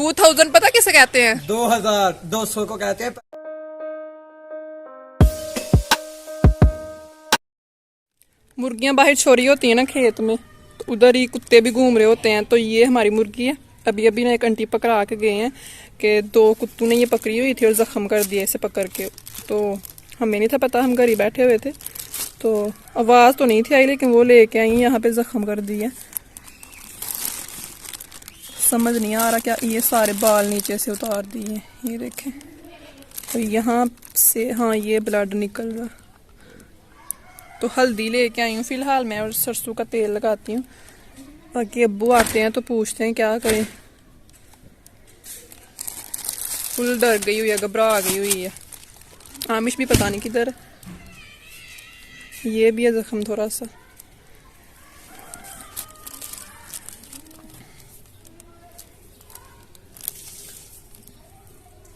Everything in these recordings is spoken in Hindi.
2000 पता किसे कहते हैं? 2200 को कहते हैं। मुर्गियां बाहर छोरी होती है ना खेत में, तो उधर ही कुत्ते भी घूम रहे होते हैं। तो ये हमारी मुर्गी है। अभी अभी ना एक आंटी पकड़ा के गए हैं कि 2 कुत्तों ने ये पकड़ी हुई थी और जख्म कर दिया इसे पकड़ के। तो हमें नहीं था पता, हम घर ही बैठे हुए थे, तो आवाज़ तो नहीं थी आई, लेकिन वो लेके आई यहाँ पे जख्म कर दिया। समझ नहीं आ रहा क्या, ये सारे बाल नीचे से उतार दिए, ये देखें। तो यहाँ से हाँ ये ब्लड निकल रहा। तो हल्दी लेके आई हूँ फिलहाल मैं, और सरसों का तेल लगाती हूँ, बाकी अब्बू आते हैं तो पूछते हैं क्या करें। फुल डर गई हुई है, घबरा गई हुई है। आमिश भी पता नहीं किधर है। ये भी है जख्म थोड़ा सा।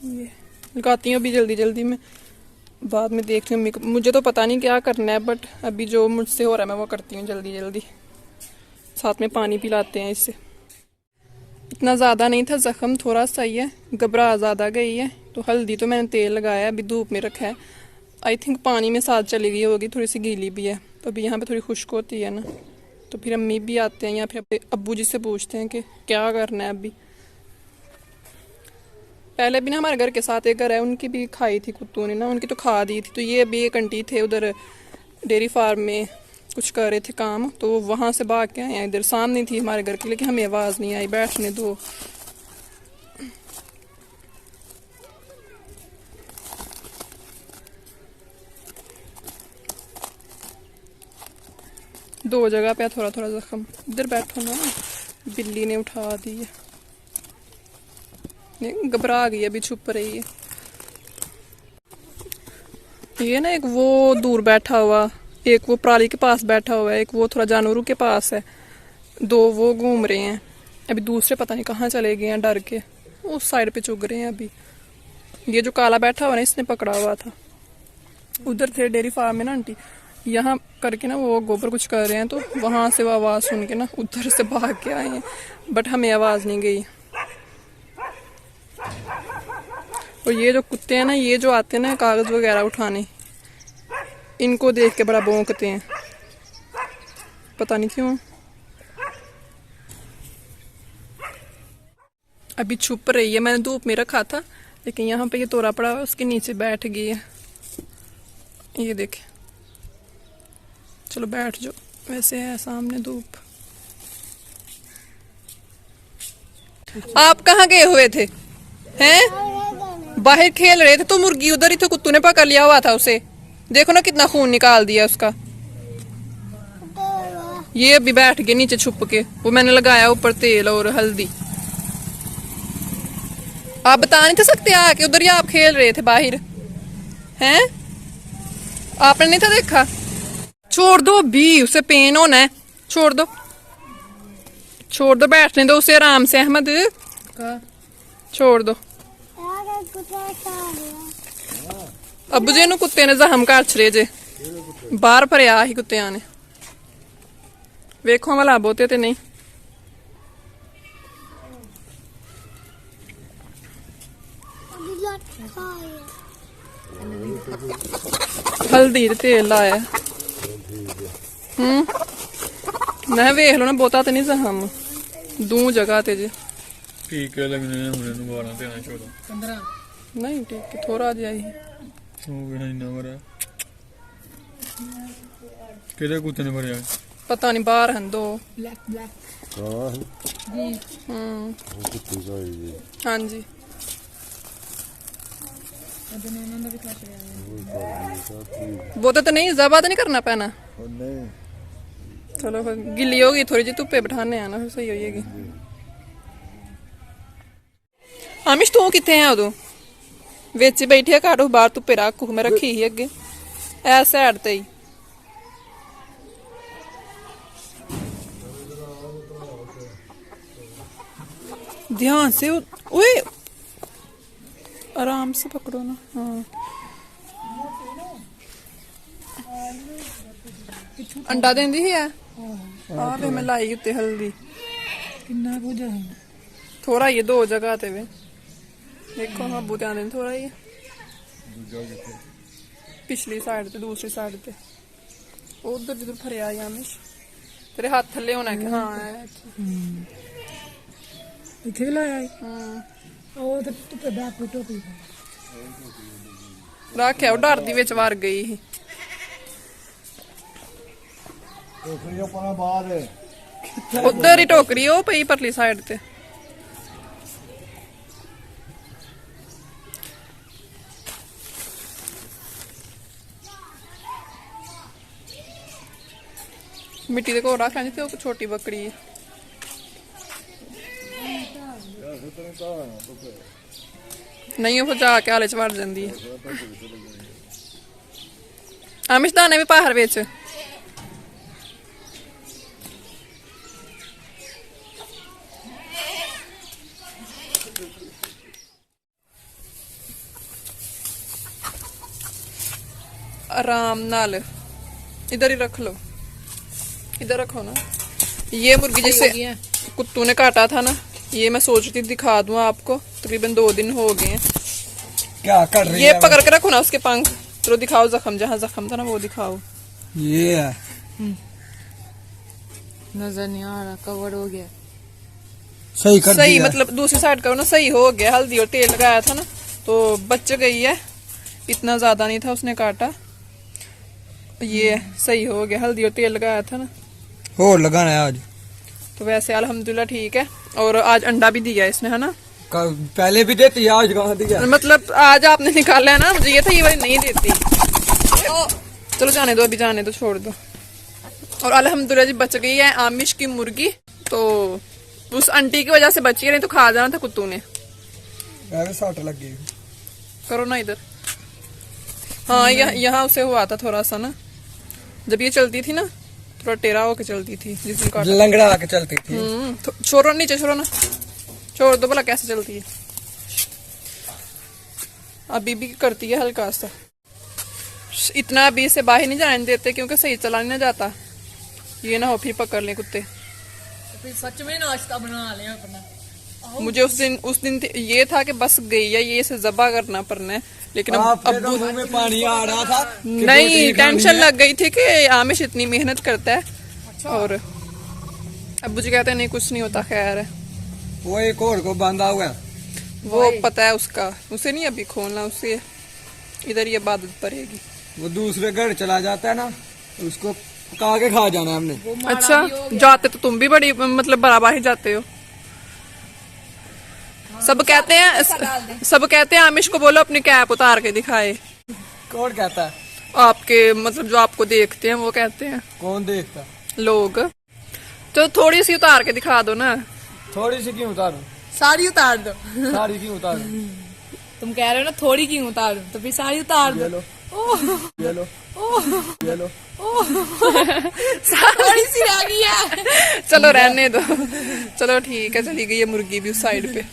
ये लगाती हूँ अभी जल्दी जल्दी में, बाद में देखती हूँ। मुझे तो पता नहीं क्या करना है, बट अभी जो मुझसे हो रहा है मैं वो करती हूँ जल्दी जल्दी। साथ में पानी पिलाते हैं इससे। इतना ज़्यादा नहीं था जख्म, थोड़ा सा ही है, घबरा ज़्यादा गई है। तो हल्दी तो मैंने तेल लगाया, अभी धूप में रखा है। आई थिंक पानी में साथ चली गई होगी, थोड़ी सी गीली भी है। तो अभी यहाँ पे थोड़ी खुश्क होती है ना, तो फिर अम्मी भी आते हैं या फिर अब्बू जी से पूछते हैं कि क्या करना है अभी। पहले भी ना हमारे घर के साथ एक घर है, उनकी भी खाई थी कुत्तों ने ना, उनकी तो खा दी थी। तो ये अभी एक आंटी थे उधर डेयरी फार्म में कुछ कर रहे थे काम, तो वहाँ से भाग के आए हैं। इधर सामने थी हमारे घर की, लेकिन हमें आवाज़ नहीं आई, बैठने दो। दो जगह पे थोड़ा थोड़ा जख्म। इधर बैठो ना, बिल्ली ने उठा दी है, घबरा गई, अभी छुप रही है। ये ना एक वो दूर बैठा हुआ, एक वो पराली के पास बैठा हुआ है, एक वो थोड़ा जानवरों के पास है। 2 वो घूम रहे हैं। अभी दूसरे पता नहीं कहाँ चले गए हैं डर के, उस साइड पे चुग रहे हैं अभी। ये जो काला बैठा हुआ ना, इसने पकड़ा हुआ था। उधर थे डेयरी फार्म में ना आंटी, यहाँ करके ना वो गोबर कुछ कर रहे हैं, तो वहां से वो आवाज़ सुन के ना उधर से भाग के आए हैं, बट हमें आवाज़ नहीं गई। और ये जो कुत्ते हैं ना, ये जो आते हैं ना कागज वगैरह उठाने, इनको देख के बड़ा भौंकते हैं, पता नहीं क्यों। अभी छुप रही है, मैंने धूप में रखा था, लेकिन यहाँ पे ये तोड़ा पड़ा है, उसके नीचे बैठ गई है। ये देखे, चलो बैठ जाओ, वैसे है सामने धूप। आप कहाँ गए हुए थे? हैं? बाहर खेल रहे थे तो मुर्गी उधर ही थे, कुत्तों ने पकड़ लिया हुआ था उसे। देखो ना कितना खून निकाल दिया उसका। ये अभी बैठ गए नीचे छुप के, वो मैंने लगाया ऊपर तेल और हल्दी। आप बता नहीं था सकते आके, उधर ही आप खेल रहे थे बाहर। हैं? आपने नहीं था देखा? छोड़ दो, अभी उसे पेन होना है, छोड़ दो, छोड़ दो, बैठने दो उसे आराम से। अहमद छोड़ दो। अबू जी नु कुत्ते ने जहम कर छड़े जे, बाहर भरिया ही कुत्तियां ने। वेखो वाला बोते ते नहीं। हल्दी ते तेल लाया। मैं वेख लो ना, बहुता ते नहीं जहम, 2 जगह ते जे। टीके लगने हैं मुझे, 12 13 14 15 नहीं ठीक है, थोड़ा जिहा ही हो गया इन्ना बड़ा। किधर कुत्ते ने भरया? पता नहीं, बाहर हैं 2। ब्लैक जी हाँ जी। वो तो नहीं, ज्यादा नहीं करना पैना। चलो फिर गिल्ली होगी थोड़ी जी, धुप्पे बिठाने आना फिर सही हो जाएगी। आमिश तू कितने है उदो? विच बैठी है घाटो, बाहर धुप्पे रख, मैं रखी ही अगे ऐ साइड ते ही। ध्यान से, ओए आराम से पकड़ो ना। हाँ अंडा देंदी ही है। आ वे मैं लाई उत्ते हल्दी, किन्ना कुछ है। थोड़ा ये दो जगह आते हुए देखो हाँ अबू ध्यान दें थोड़ा ये पिछली साइड ते दूसरी साइड ते उधर जिधर फरिया आमिश तेरे हाथ थल्ले होना कि हाँ इथे लाया ਉਹ ਤੇ ਤੇ ਬੈਕ ਟੋਪੀ ਰੱਖਿਆ ਉਹ ਡਰਦੀ ਵਿੱਚ ਵਰ ਗਈ ਸੀ ਟੋਕਰੀ ਆਪਣਾ ਬਾਹਰ ਉਧਰ ਹੀ ਟੋਕਰੀ ਉਹ ਪਈ ਪਰਲੀ ਸਾਈਡ ਤੇ ਮਿੱਟੀ ਦੇ ਕੋਲ ਰੱਖ ਲੈਂਦੀ ਤੇ ਉਹ ਛੋਟੀ ਬੱਕਰੀ ਹੈ ਨਹੀਂ ਉਹ ਜਾ ਕੇ ਹਾਲੇ ਚ ਵੜ ਜਾਂਦੀ ਹੈ ਆਮਿਸ਼ ਦਾਣੇ ਵੀ ਪਾਹਰ ਵਿੱਚ आराम नाल इधर ही रख लो इधर रखो ना ये मुर्गी जैसे कुत्तू ने काटा था ना ये मैं सोच रही थी दिखा दूं आपको तकरीबन 2 दिन हो गए हैं क्या कर रही ये है पकड़ के रखो ना उसके पंख चलो दिखाओ जख्म जहाँ जख्म था ना वो दिखाओ ये है नजर नहीं आ रहा कवर हो गया सही कर सही दिया। मतलब दूसरी साइड करो ना सही हो गया हल्दी और तेल लगाया था ना तो बच गई है इतना ज्यादा नहीं था उसने काटा ये सही हो गया हल्दी और तेल लगाया था ना हो लगाना है आज तो वैसे अल्हम्दुलिल्लाह ठीक है और आज अंडा भी दिया इसने है ना पहले भी देती है आज कहाँ दिया मतलब आज आपने निकाला है ना मुझे ये था ये वाली नहीं देती चलो जाने दो अभी जाने दो छोड़ दो और अल्हम्दुलिल्लाह जी बच गई है आमिश की मुर्गी तो उस आंटी की वजह से बची है नहीं तो खा जाना था कुत्तू ने सट लग गई करो ना इधर हाँ यहाँ उसे हुआ था थोड़ा सा ना जब ये चलती थी ना थोड़ा टेढ़ा होके चलती थी जिस दिन काटा लंगड़ा आके चलती थी छोड़ो नीचे छोड़ो ना छोड़ दो भला कैसे चलती है अभी भी करती है हल्का सा इतना अभी इसे बाहर नहीं जाने देते क्योंकि सही चला नहीं ना जाता ये ना हो फिर पकड़ ले कुत्ते फिर सच में नाश्ता बना ले अपना मुझे उस दिन ये था कि बस गई है ये इसे जबा करना पड़ना है लेकिन आपके तो मुंह में पानी आ रहा था कि नहीं रोटी टेंशन खानी है। लग गई थी कि आमिश इतनी मेहनत करता है और अब्बू जी कहते हैं नहीं कुछ नहीं होता खैर है वो एक और को बांधा हुआ है वो पता है उसका उसे नहीं अभी खोलना उसे इधर ही इबादत पड़ेगी वो दूसरे घर चला जाता है ना तो उसको पका के खा जाना है हमने अच्छा जाते तो तुम भी बड़ी मतलब बराबर ही जाते हो सब कहते हैं आमिश को बोलो अपनी कैप उतार के दिखाए कौन कहता है आपके मतलब जो आपको देखते हैं वो कहते हैं कौन देखता है लोग तो थोड़ी सी उतार के दिखा दो ना थोड़ी सी क्यों उतारू साड़ी उतार दो साड़ी क्यों उतारू तुम कह रहे हो ना थोड़ी क्यों उतार दो तो फिर साड़ी उतार ये दो लो ये लो ये लो थोड़ी सी रह गई है चलो रहने दो चलो ठीक है चली गई है मुर्गी भी उस साइड पे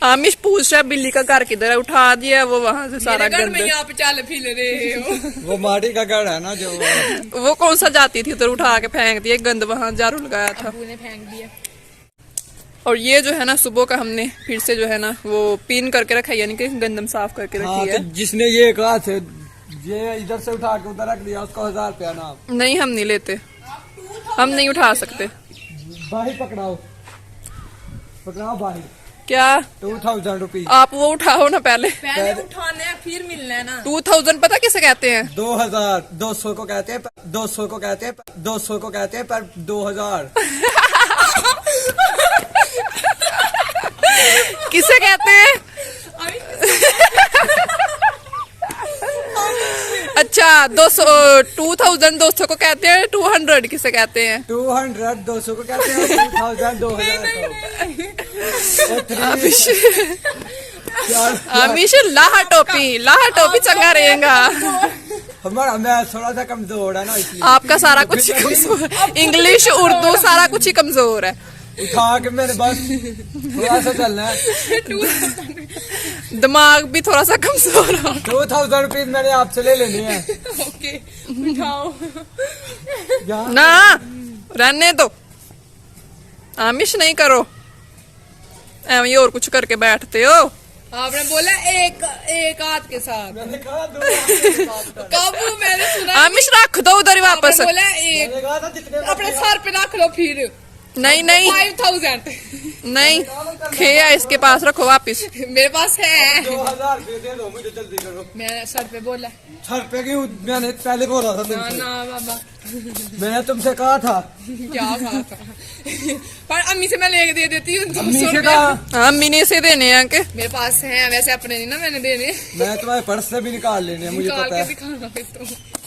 आमिश पूछ रहा है बिल्ली का घर किधर है उठा दिया वो वहां से सारा मेरे घर में गंद यहाँ पे चल फिर रहे हो वो माटी का घर है ना जो वो कौन सा जाती थी उधर उठा के फेंक दिया गंद वहां झाड़ू लगाया था अबू ने फेंक दिया और ये जो है ना सुबह का हमने फिर से जो है ना वो पिन करके रखा है यानी कि गंदम साफ करके हाँ रखी तो है जिसने ये कहा थे ये इधर से उठा के उधर रख दिया उसको 1000 रुपया ना नहीं हम नहीं लेते हम नहीं उठा सकते बाही पकड़ाओ पकड़ाओ बाही क्या 2000 रुपये आप वो उठाओ ना पहले पहले उठाना है फिर मिलना है ना 2000 पता किसे कहते हैं 2000 200 को कहते हैं 200 को कहते हैं 200 को कहते हैं पर 2000 किसे कहते हैं अच्छा 2200 को कहते हैं 200 किसे कहते हैं 200 200 को कहते हैं 2000 2000 आमिश लाहा टोपी चंगा रहेगा हमारा मैं थोड़ा सा कमजोर है ना इसलिए आपका सारा कुछ ही कमजोर इंग्लिश उर्दू सारा कुछ ही कमजोर है उठा के मेरे बस थोड़ा सा चलना है दिमाग भी थोड़ा सा कमजोर हो 2000 रुपये मैंने आपसे ले लेने हैं ओके उठाओ यहाँ ना रहने दो आमिश नहीं करो एवं ही और कुछ करके बैठते हो। आपने बोला एक हाथ के साथ। मैंने कहा 2 हाथ के साथ कर। कब मैंने सुना? आमिश रख दो उधर ही वापस। आपने बोला एक। मैंने कहा था जितने अपने सर पे रख लो फिर। नहीं नहीं 5000 नहीं, खे है इसके पास, रखो वापिस। मेरे पास है। 2000 रुपये दे दो मुझे, जल्दी करो। मैं सर पे बोला। सर पे क्यों? मैंने पहले बोला था ना तुमसे। ना बाबा मैंने तुमसे कहा था। क्या बात है। पर अम्मी से मैं लेके दे देती हूँ 200 अम्मी से रुपया। कहा हाँ मिनी से देने हैं के। मेरे पास है वैसे, अपने नहीं ना मैंने देने। मैं तुम्हारे पर्स से भी निकाल लेने हैं, मुझे निकाल पता के है। दिखाना फिर तो।